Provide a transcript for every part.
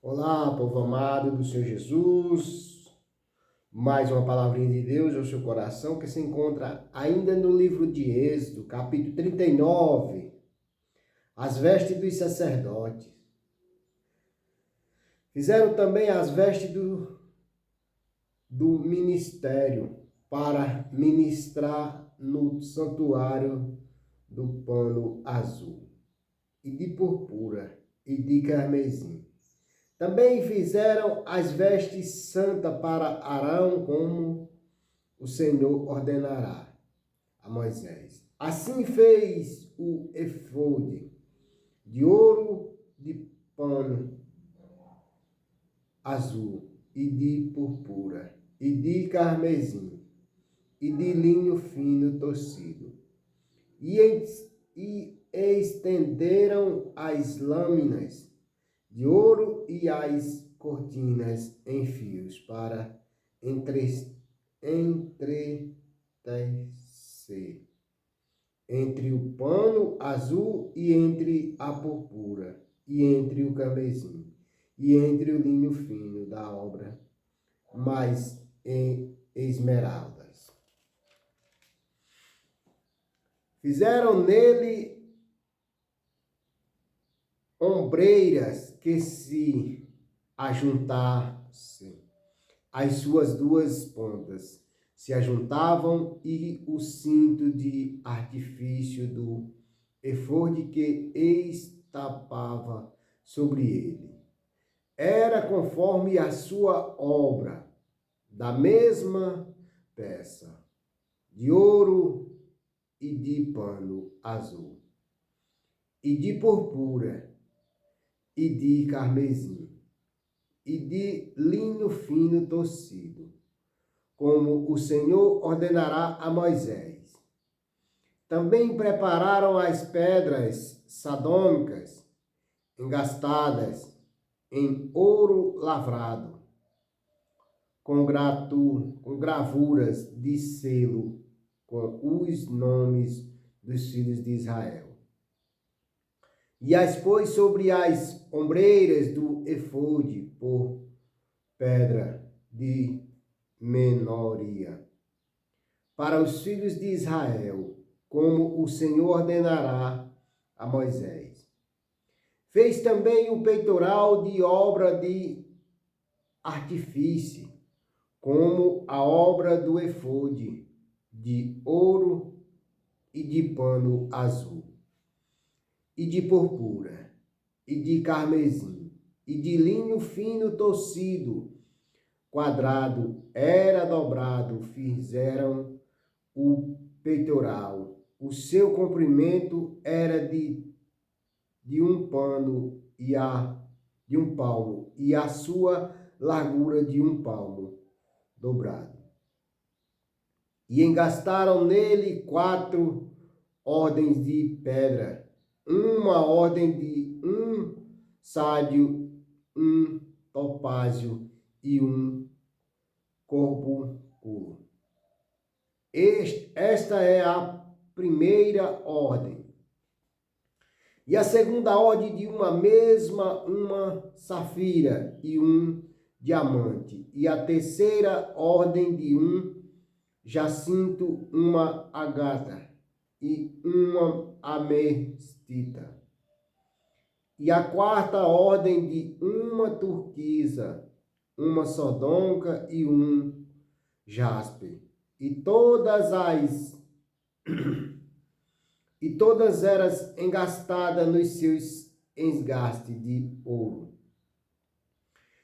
Olá, povo amado do Senhor Jesus. Mais uma palavrinha de Deus ao seu coração que se encontra ainda no livro de Êxodo, capítulo 39, as vestes dos sacerdotes. Fizeram também as vestes do ministério para ministrar no santuário do pano azul, e de purpura, e de carmesim. Também fizeram as vestes santas para Arão, como o Senhor ordenará a Moisés. Assim fez o efode de ouro, de pano azul, e de purpura, e de carmesim, e de linho fino torcido. E estenderam as lâminas de ouro e as cortinas em fios para entretecer entre o pano azul e entre a purpura, e entre o carmesim, e entre o linho fino da obra, mais em esmeraldas. Fizeram nele ombreiras que se ajuntassem, as suas duas pontas se ajuntavam, e o cinto de artifício do efode que estapava sobre ele. Era conforme a sua obra, da mesma peça, de ouro e de pano azul, e de purpura, e de carmesim, e de linho fino torcido, como o Senhor ordenará a Moisés. Também prepararam as pedras sadônicas, engastadas em ouro lavrado, com gravuras de selo, com os nomes dos filhos de Israel. E as pôs sobre as ombreiras do efode por pedra de menoria, para os filhos de Israel, como o Senhor ordenará a Moisés. Fez também o peitoral de obra de artifício, como a obra do efode, de ouro e de pano azul, e de purpura, e de carmesim, e de linho fino torcido, quadrado, era dobrado. Fizeram o peitoral. O seu comprimento era de um palmo, e a sua largura de um palmo dobrado. E engastaram nele 4 ordens de pedra, uma ordem de um sádio, um topázio e um corpo. Esta é a primeira ordem. E a segunda ordem de uma safira e um diamante. E a terceira ordem de um jacinto, uma ágata e uma ametista. E a quarta ordem de uma turquesa, uma sardônica e um jaspe. E todas eram engastadas nos seus engastes de ouro.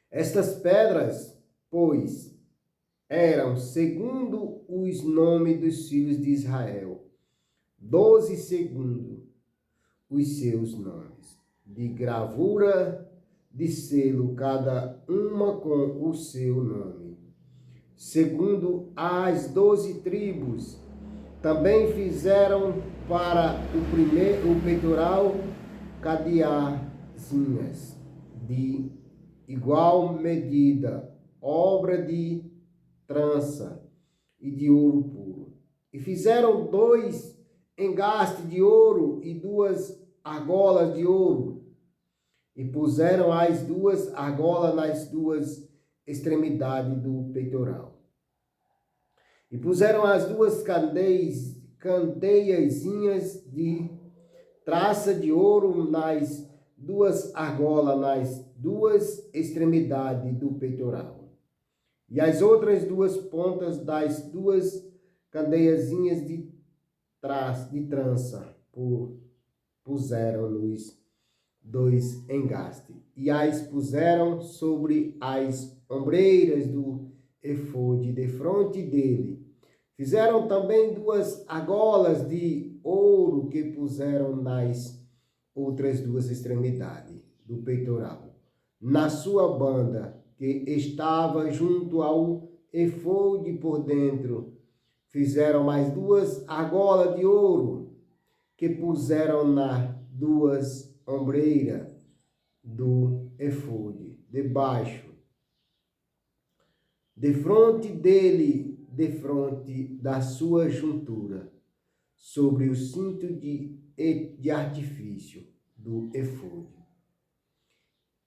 Estas pedras, pois, eram segundo os nomes dos filhos de Israel, 12 segundo os seus nomes, de gravura de selo, cada uma com o seu nome, segundo as 12 tribos. Também fizeram para o peitoral cadeazinhas de igual medida, obra de trança e de ouro puro. E fizeram 2 engastes de ouro e 2 argolas de ouro, E puseram as duas argolas nas duas extremidades do peitoral. E puseram as duas candeiazinhas de traça de ouro nas duas argolas, nas duas extremidades do peitoral. E as outras duas pontas das duas candeiazinhas de trança puseram-nos dois engastes, e as puseram sobre as ombreiras do efode defronte dele. Fizeram também duas argolas de ouro que puseram nas outras duas extremidades do peitoral, na sua banda que estava junto ao efode por dentro. Fizeram mais duas argolas de ouro que puseram nas duas ombreiras do efode, debaixo, defronte dele, defronte da sua juntura, sobre o cinto de artifício do efode.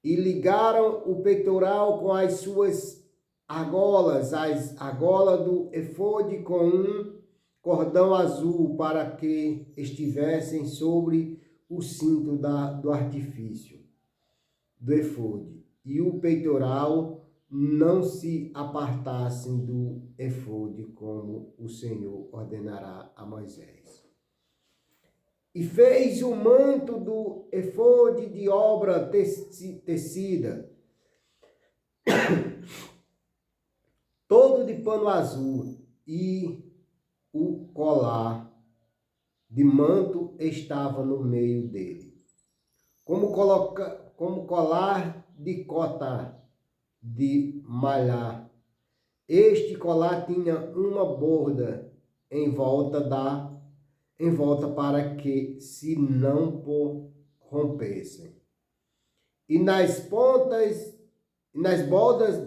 E ligaram o peitoral com as suas argolas, as argolas do efode com um cordão azul, para que estivessem sobre o cinto do artifício do efode, e o peitoral não se apartassem do efode, como o Senhor ordenará a Moisés. E fez o manto do efode de obra tecida, todo de pano azul, e o colar de manto estava no meio dele, como colar de cota de malhar. Este colar tinha uma borda em volta para que se não rompessem. E nas pontas, nas bordas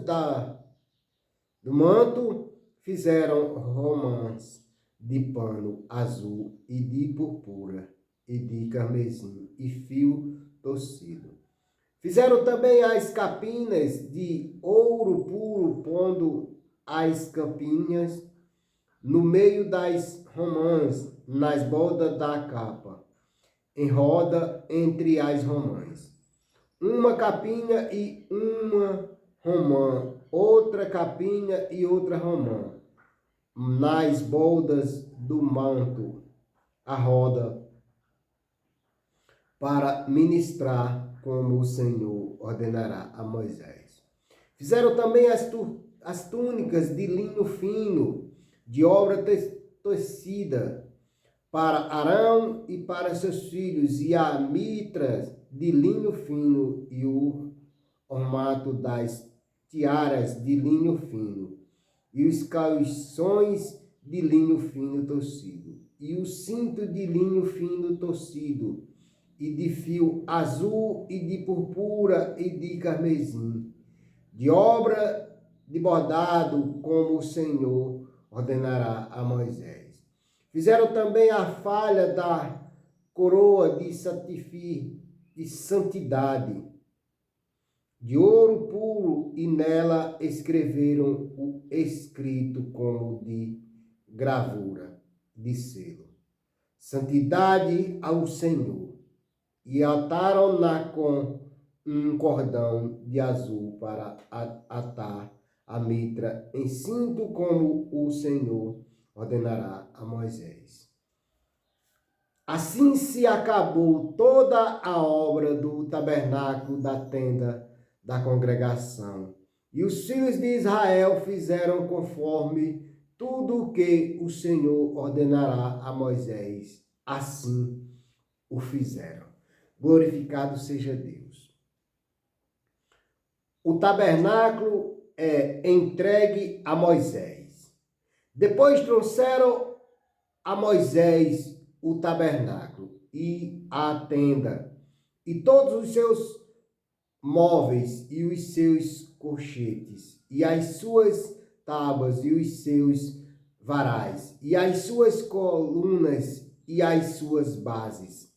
do manto, fizeram romãs de pano azul e de purpura e de carmesim e fio torcido. Fizeram também as capinas de ouro puro, pondo as campinhas no meio das romãs, nas bordas da capa, em roda entre as romãs. Uma capinha e uma romã, outra capinha e outra romã, nas bordas do manto, a roda, para ministrar como o Senhor ordenará a Moisés. Fizeram também as túnicas de linho fino, de obra tecida, para Arão e para seus filhos, e a mitra de linho fino, e o ornato das tiaras de linho fino, e os calções de linho fino torcido, e o cinto de linho fino torcido, e de fio azul, e de purpura, e de carmesim, de obra de bordado, como o Senhor ordenará a Moisés. Fizeram também a falha da coroa de santidade, de ouro puro, e nela escreveram o escrito como de gravura, de selo: santidade ao Senhor. E ataram-na com um cordão de azul para atar a mitra em cinto, como o Senhor ordenará a Moisés. Assim se acabou toda a obra do tabernáculo da tenda da congregação. E os filhos de Israel fizeram conforme tudo o que o Senhor ordenará a Moisés. Assim o fizeram. Glorificado seja Deus. O tabernáculo é entregue a Moisés. Depois trouxeram a Moisés o tabernáculo e a tenda, e todos os seus móveis, e os seus colchetes, e as suas tábuas, e os seus varais, e as suas colunas, e as suas bases,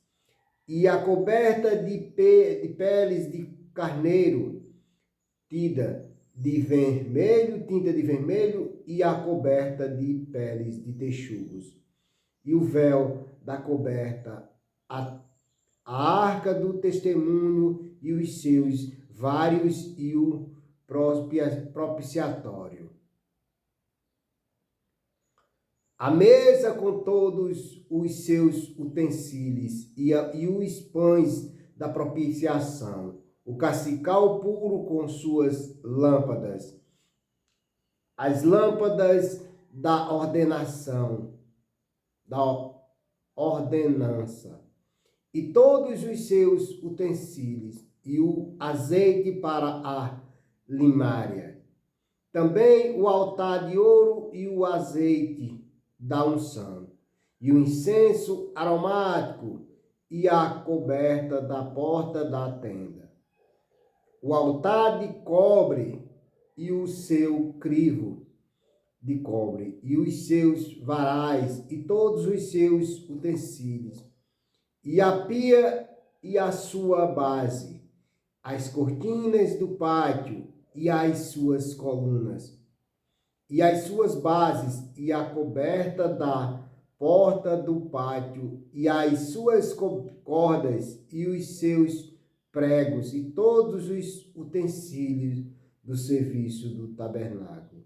e a coberta de peles de carneiro, tinta de vermelho, e a coberta de peles de texugos. E o véu da coberta, a arca do testemunho e os seus vários e o propiciatório. A mesa com todos os seus utensílios e os pães da propiciação, o cacical puro com suas lâmpadas, as lâmpadas da ordenança, e todos os seus utensílios, e o azeite para a limária. Também o altar de ouro e o azeite da unção, e o incenso aromático, e a coberta da porta da tenda. O altar de cobre e o seu crivo de cobre, e os seus varais, e todos os seus utensílios, e a pia e a sua base, as cortinas do pátio e as suas colunas, e as suas bases, e a coberta da porta do pátio, e as suas cordas, e os seus pregos, e todos os utensílios do serviço do tabernáculo,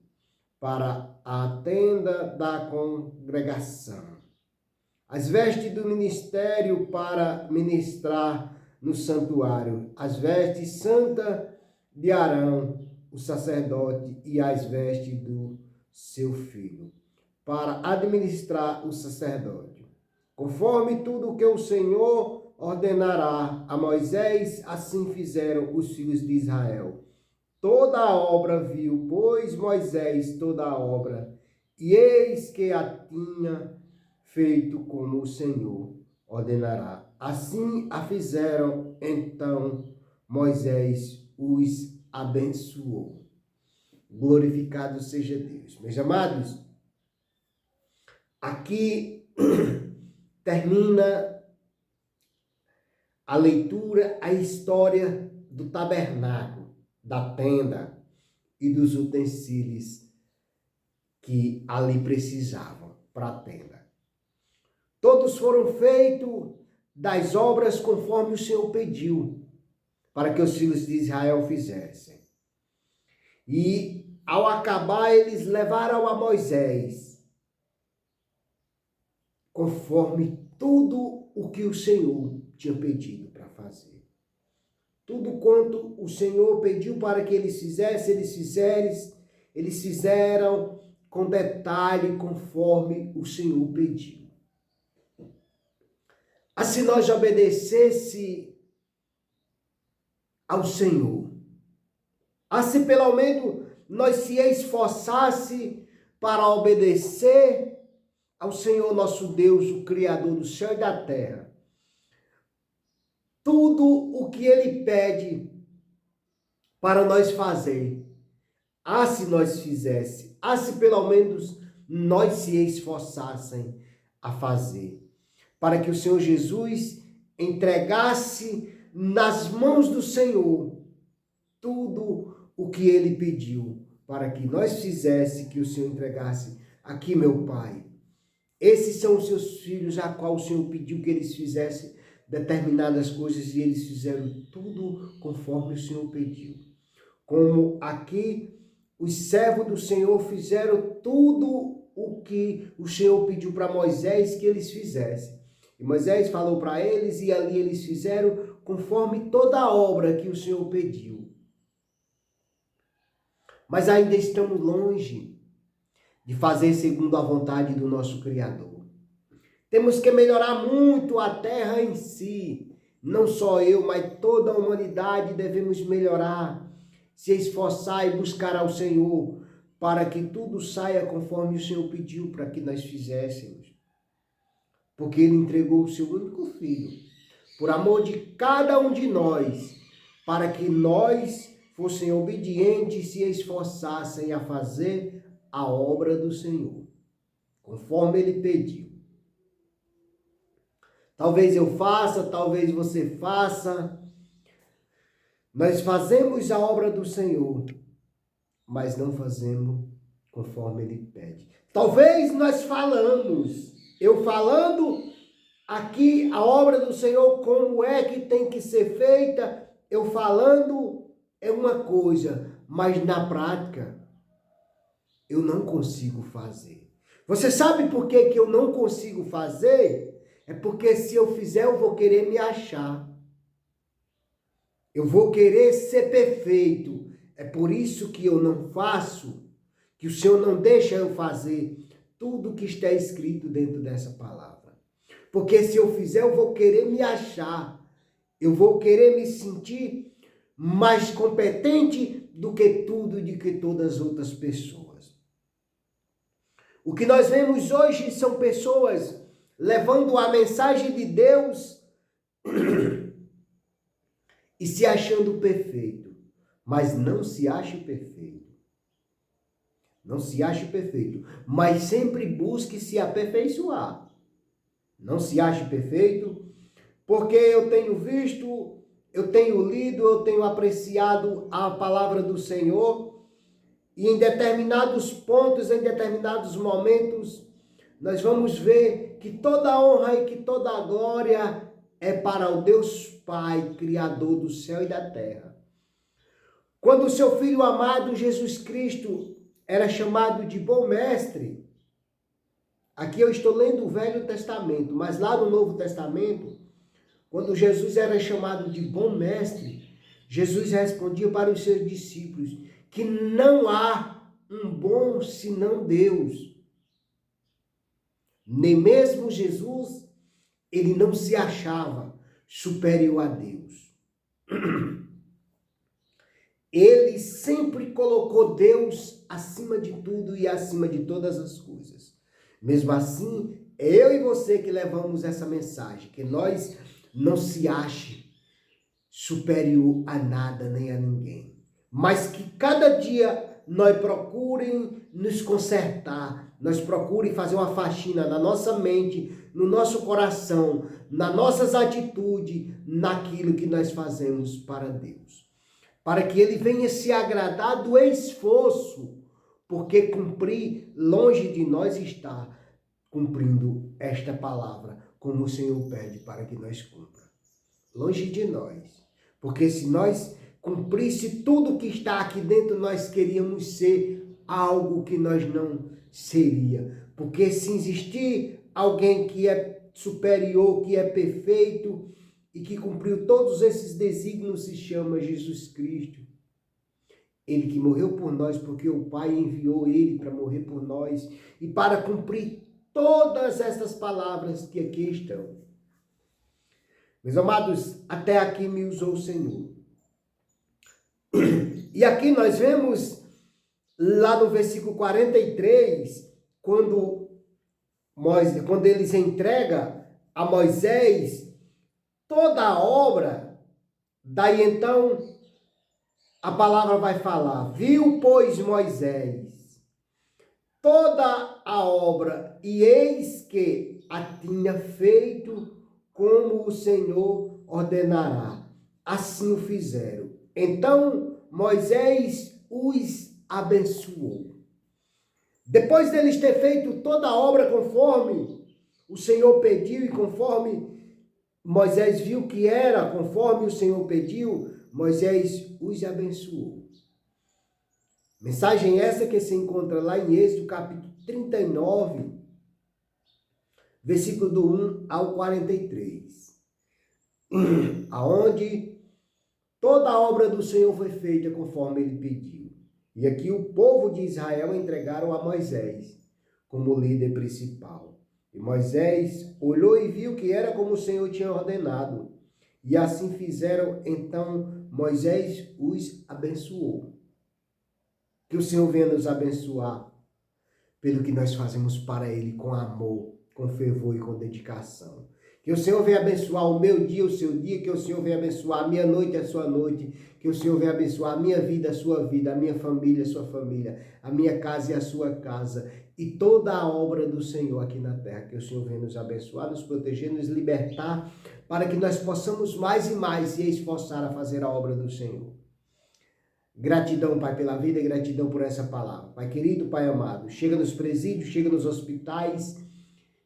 para a tenda da congregação. As vestes do ministério para ministrar no santuário, as vestes santas de Arão, o sacerdote, e as vestes do seu filho, para administrar o sacerdócio. Conforme tudo o que o Senhor ordenará a Moisés, assim fizeram os filhos de Israel. Toda a obra viu, pois, Moisés toda a obra, e eis que a tinha feito como o Senhor ordenará. Assim a fizeram, então Moisés os abençoou. Glorificado seja Deus. Meus amados, aqui termina a leitura, a história do tabernáculo, da tenda e dos utensílios que ali precisavam para a tenda. Todos foram feitos das obras conforme o Senhor pediu, para que os filhos de Israel fizessem. E ao acabar, eles levaram a Moisés, conforme tudo o que o Senhor tinha pedido para fazer. Tudo quanto o Senhor pediu para que eles fizessem, eles fizeram com detalhe, conforme o Senhor pediu. Se nós obedecesse ao Senhor, se pelo menos nós se esforçasse para obedecer ao Senhor nosso Deus, o Criador do céu e da terra, tudo o que Ele pede para nós fazer, se nós fizéssemos, se pelo menos nós se esforçassem a fazer, para que o Senhor Jesus entregasse nas mãos do Senhor tudo o que Ele pediu, para que nós fizéssemos, que o Senhor entregasse. Aqui, meu Pai, esses são os seus filhos, a qual o Senhor pediu que eles fizessem determinadas coisas, e eles fizeram tudo conforme o Senhor pediu. Como aqui, os servos do Senhor fizeram tudo o que o Senhor pediu para Moisés que eles fizessem. E Moisés falou para eles, e ali eles fizeram conforme toda a obra que o Senhor pediu. Mas ainda estamos longe de fazer segundo a vontade do nosso Criador. Temos que melhorar muito a terra em si. Não só eu, mas toda a humanidade devemos melhorar, se esforçar e buscar ao Senhor, para que tudo saia conforme o Senhor pediu para que nós fizéssemos. Porque Ele entregou o seu único Filho, por amor de cada um de nós, para que nós fossem obedientes e se esforçassem a fazer a obra do Senhor, conforme Ele pediu. Talvez eu faça, talvez você faça. Nós fazemos a obra do Senhor, mas não fazemos conforme Ele pede. Talvez nós falamos, eu falando aqui a obra do Senhor, como é que tem que ser feita, eu falando é uma coisa, mas na prática eu não consigo fazer. Você sabe por que eu não consigo fazer? É porque se eu fizer, eu vou querer me achar. Eu vou querer ser perfeito. É por isso que eu não faço, que o Senhor não deixa eu fazer tudo que está escrito dentro dessa palavra. Porque se eu fizer, eu vou querer me achar. Eu vou querer me sentir mais competente do que tudo e do que todas as outras pessoas. O que nós vemos hoje são pessoas levando a mensagem de Deus e se achando perfeito, mas não se acha perfeito. Não se acha perfeito, mas sempre busque se aperfeiçoar. Não se ache perfeito, porque eu tenho visto, eu tenho lido, eu tenho apreciado a palavra do Senhor, e em determinados pontos, em determinados momentos, nós vamos ver que toda a honra e que toda a glória é para o Deus Pai, Criador do céu e da terra. Quando o seu Filho amado, Jesus Cristo, era chamado de bom mestre, aqui eu estou lendo o Velho Testamento, mas lá no Novo Testamento, quando Jesus era chamado de bom mestre, Jesus respondia para os seus discípulos que não há um bom senão Deus. Nem mesmo Jesus, ele não se achava superior a Deus. Ele sempre colocou Deus acima de tudo e acima de todas as coisas. Mesmo assim, eu e você que levamos essa mensagem, que nós não se ache superior a nada nem a ninguém, mas que cada dia nós procurem nos consertar, nós procurem fazer uma faxina na nossa mente, no nosso coração, nas nossas atitudes, naquilo que nós fazemos para Deus. Para que Ele venha se agradar do esforço, porque cumprir longe de nós está cumprindo esta palavra, como o Senhor pede para que nós cumpra. Longe de nós. Porque se nós cumprisse tudo que está aqui dentro, nós queríamos ser algo que nós não seria. Porque se existir alguém que é superior, que é perfeito e que cumpriu todos esses desígnios, se chama Jesus Cristo. Ele que morreu por nós, porque o Pai enviou ele para morrer por nós e para cumprir todas essas palavras que aqui estão. Meus amados, até aqui me usou o Senhor. E aqui nós vemos, lá no versículo 43, quando eles entregam a Moisés toda a obra, daí então a palavra vai falar: viu, pois, Moisés toda a obra, e eis que a tinha feito como o Senhor ordenará. Assim o fizeram. Então Moisés os abençoou. Depois deles ter feito toda a obra conforme o Senhor pediu e conforme Moisés viu que era, conforme o Senhor pediu, Moisés os abençoou. Mensagem essa que se encontra lá em Êxodo, capítulo 39, versículo do 1 ao 43. Aonde toda a obra do Senhor foi feita conforme ele pediu. E aqui o povo de Israel entregaram a Moisés como líder principal. E Moisés olhou e viu que era como o Senhor tinha ordenado. E assim fizeram, então Moisés os abençoou. Que o Senhor venha nos abençoar pelo que nós fazemos para Ele com amor, com fervor e com dedicação. Que o Senhor venha abençoar o meu dia, o seu dia, que o Senhor venha abençoar a minha noite, a sua noite, que o Senhor venha abençoar a minha vida, a sua vida, a minha família, a sua família, a minha casa e a sua casa, e toda a obra do Senhor aqui na terra. Que o Senhor venha nos abençoar, nos proteger, nos libertar, para que nós possamos mais e mais se esforçar a fazer a obra do Senhor. Gratidão, Pai, pela vida e gratidão por essa palavra. Pai querido, Pai amado, chega nos presídios, chega nos hospitais,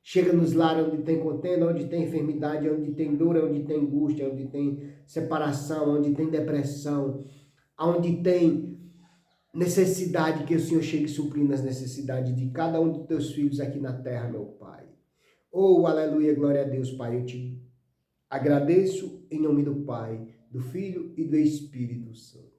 chega nos lares onde tem contenda, onde tem enfermidade, onde tem dor, onde tem angústia, onde tem separação, onde tem depressão, onde tem necessidade, que o Senhor chegue suprindo as necessidades de cada um dos teus filhos aqui na terra, meu Pai. Oh, aleluia, glória a Deus, Pai. Eu te agradeço em nome do Pai, do Filho e do Espírito Santo.